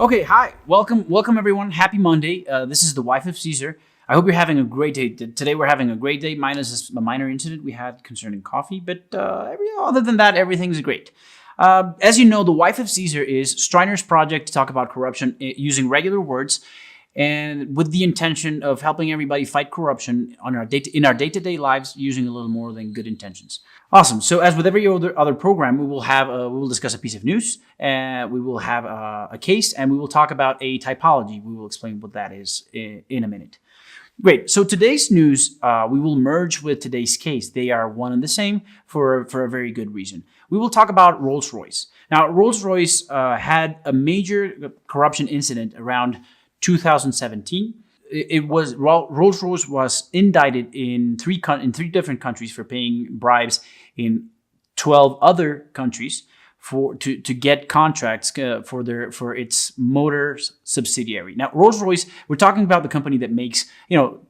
Okay, hi, welcome everyone. Happy Monday. This is the wife of Caesar. I hope you're having a great day. Today we're having a great day, minus a minor incident we had concerning coffee, but other than that, everything's great. As you know, the wife of Caesar is Streiner's project to talk about corruption using regular words and with the intention of helping everybody fight corruption in our day-to-day lives using a little more than good intentions. Awesome. So as with every other program, we will discuss a piece of news, we will have a case, and we will talk about a typology. We will explain what that is in a minute. Great. So today's news, we will merge with today's case. They are one and the same for a very good reason. We will talk about Rolls Royce. Now, Rolls Royce had a major corruption incident around 2017. Rolls Royce was indicted in three different countries for paying bribes in 12 other countries to get contracts for its motors subsidiary. Now, Rolls Royce, we're talking about the company that makes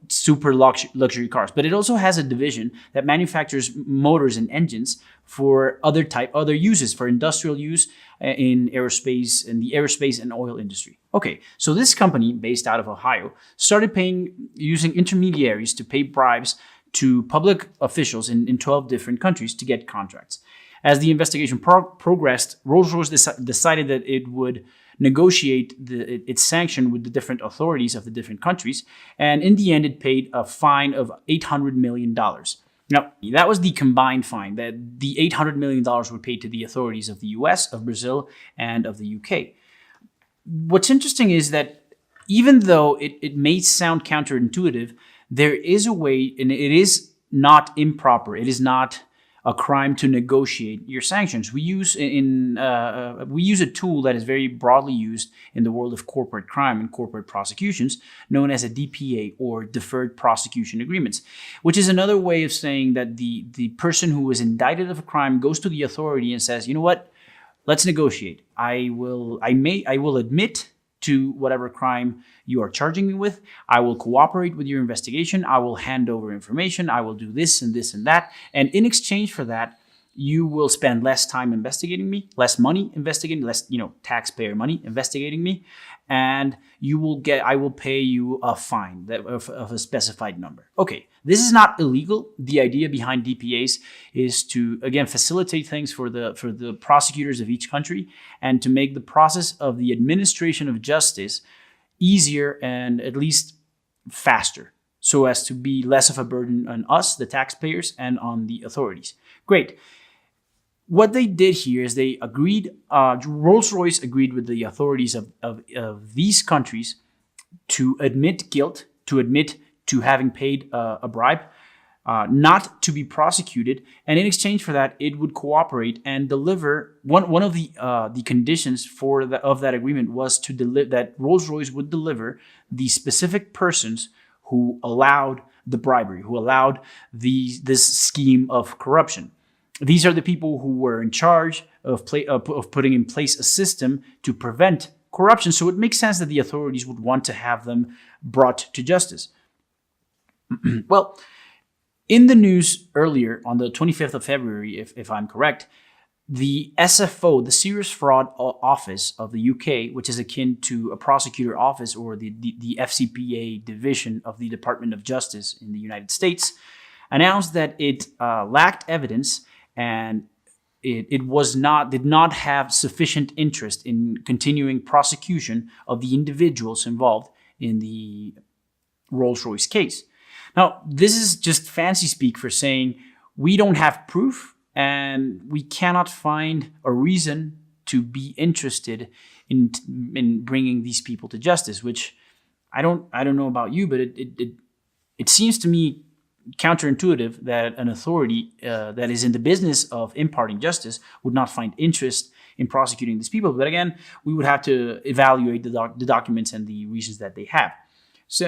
super luxury cars, but it also has a division that manufactures motors and engines for other uses, for industrial use in the aerospace and oil industry. Okay, so this company based out of Ohio started using intermediaries to pay bribes to public officials in 12 different countries to get contracts. As the investigation progressed, Rolls-Royce decided that it would negotiate its sanction with the different authorities of the different countries, and in the end, it paid a fine of $800 million. Now, that was the combined fine. That the $800 million were paid to the authorities of the US, of Brazil, and of the UK. What's interesting is that even though it may sound counterintuitive, there is a way, and it is not improper. It is not a crime to negotiate your sanctions. We use a tool that is very broadly used in the world of corporate crime and corporate prosecutions, known as a DPA, or deferred prosecution agreements, which is another way of saying that the person who was indicted of a crime goes to the authority and says, you know what, let's negotiate. I will admit to whatever crime you are charging me with. I will cooperate with your investigation. I will hand over information. I will do this and this and that. And in exchange for that, you will spend less time investigating me, less money investigating, less, taxpayer money investigating me. And I will pay you a fine of a specified number. Okay, this is not illegal. The idea behind DPAs is to, again, facilitate things for the prosecutors of each country and to make the process of the administration of justice easier and at least faster, so as to be less of a burden on us, the taxpayers, and on the authorities. Great. What they did here is they agreed, Rolls-Royce agreed with the authorities of these countries to admit guilt, to admit to having paid a bribe, not to be prosecuted, and in exchange for that, it would cooperate and deliver. One of the conditions of that agreement was that Rolls-Royce would deliver the specific persons who allowed the bribery, who allowed this scheme of corruption. These are the people who were in charge of putting in place a system to prevent corruption. So it makes sense that the authorities would want to have them brought to justice. Well, in the news earlier, on the 25th of February, if I'm correct, the SFO, the Serious Fraud Office of the UK, which is akin to a prosecutor office or the FCPA division of the Department of Justice in the United States, announced that it lacked evidence and it did not have sufficient interest in continuing prosecution of the individuals involved in the Rolls-Royce case. Now, this is just fancy speak for saying we don't have proof and we cannot find a reason to be interested in bringing these people to justice, which I don't know about you, but it seems to me counterintuitive that an authority that is in the business of imparting justice would not find interest in prosecuting these people. But again, we would have to evaluate the documents and the reasons that they have. So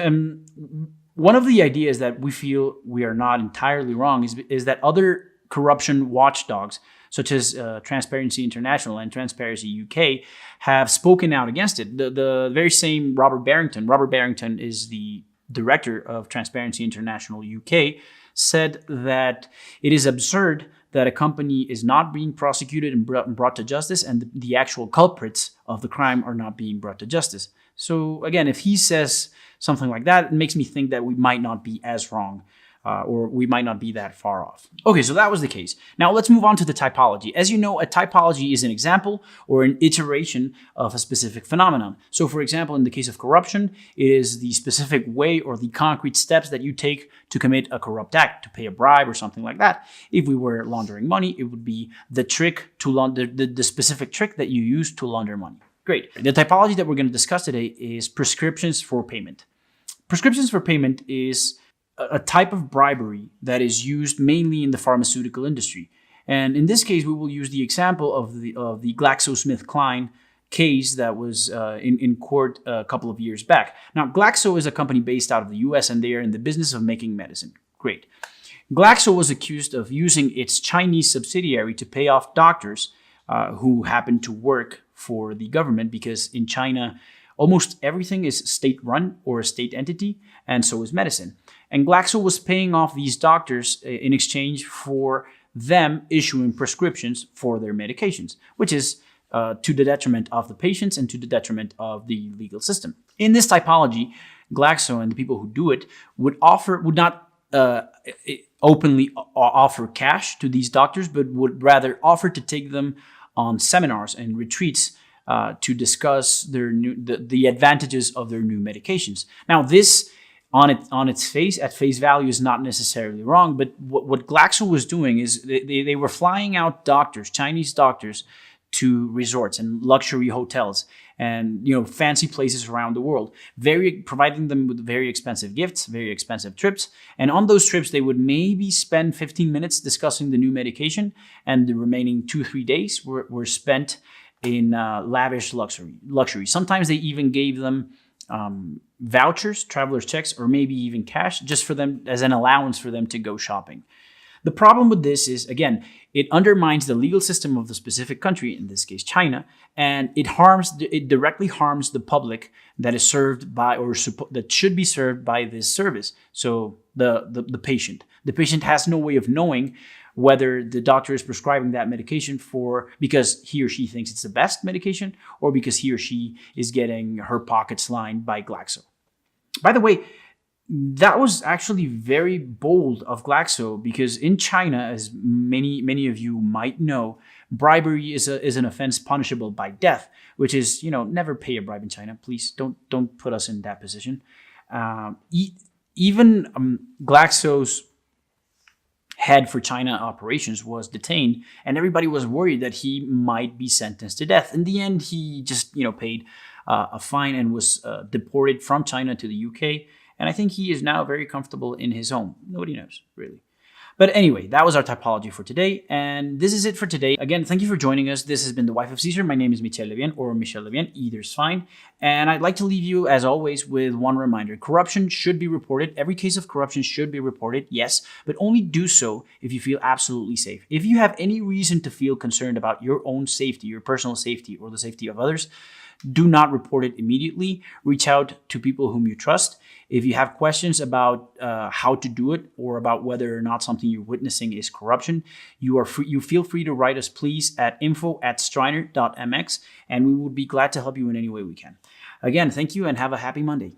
one of the ideas that we feel we are not entirely wrong is that other corruption watchdogs, such as Transparency International and Transparency UK, have spoken out against it. The very same Robert Barrington is the director of Transparency International UK, said that it is absurd that a company is not being prosecuted and brought to justice, and the actual culprits of the crime are not being brought to justice. So again, if he says something like that, it makes me think that we might not be as wrong, or we might not be that far off. Okay, so that was the case. Now let's move on to the typology. As you know, a typology is an example or an iteration of a specific phenomenon. So for example, in the case of corruption, it is the specific way or the concrete steps that you take to commit a corrupt act, to pay a bribe or something like that. If we were laundering money, it would be the trick to launder, the specific trick that you use to launder money. Great. The typology that we're going to discuss today is prescriptions for payment. Prescriptions for payment is a type of bribery that is used mainly in the pharmaceutical industry. And in this case, we will use the example of the GlaxoSmithKline case that was in court a couple of years back. Now, Glaxo is a company based out of the US, and they are in the business of making medicine. Great. Glaxo was accused of using its Chinese subsidiary to pay off doctors who happened to work for the government, because in China, almost everything is state-run or a state entity, and so is medicine. And Glaxo was paying off these doctors in exchange for them issuing prescriptions for their medications, which is to the detriment of the patients and to the detriment of the legal system. In this typology, Glaxo and the people who do it would not openly offer cash to these doctors, but would rather offer to take them on seminars and retreats to discuss the advantages of their new medications. Now, this at face value is not necessarily wrong, but what Glaxo was doing is they were flying out doctors, Chinese doctors, to resorts and luxury hotels and fancy places around the world, providing them with very expensive gifts, very expensive trips. And on those trips, they would maybe spend 15 minutes discussing the new medication, and the remaining 2-3 days were spent in lavish luxury. Sometimes they even gave them vouchers, traveler's checks, or maybe even cash, just for them as an allowance for them to go shopping. The problem with this is, again, it undermines the legal system of the specific country, in this case China, and it directly harms the public that is served by, or that should be served by, this service. So the patient. The patient has no way of knowing whether the doctor is prescribing that medication because he or she thinks it's the best medication, or because he or she is getting her pockets lined by Glaxo. By the way, that was actually very bold of Glaxo, because in China, as many of you might know, bribery is an offense punishable by death, which is, never pay a bribe in China. Please don't put us in that position. Even Glaxo's head for China operations was detained, and everybody was worried that he might be sentenced to death. In the end, he just paid a fine and was deported from China to the UK. And I think he is now very comfortable in his home. Nobody knows, really. But anyway, that was our typology for today. And this is it for today. Again, thank you for joining us. This has been The Wife of Caesar. My name is Michel Levien, or Michel Levien. Either's fine. And I'd like to leave you, as always, with one reminder. Corruption should be reported. Every case of corruption should be reported, yes, but only do so if you feel absolutely safe. If you have any reason to feel concerned about your own safety, your personal safety, or the safety of others, do not report it immediately. Reach out to people whom you trust. If you have questions about how to do it, or about whether or not something you're witnessing is corruption, you feel free to write us, please, at info@streiner.mx, and we would be glad to help you in any way we can. Again, thank you and have a happy Monday.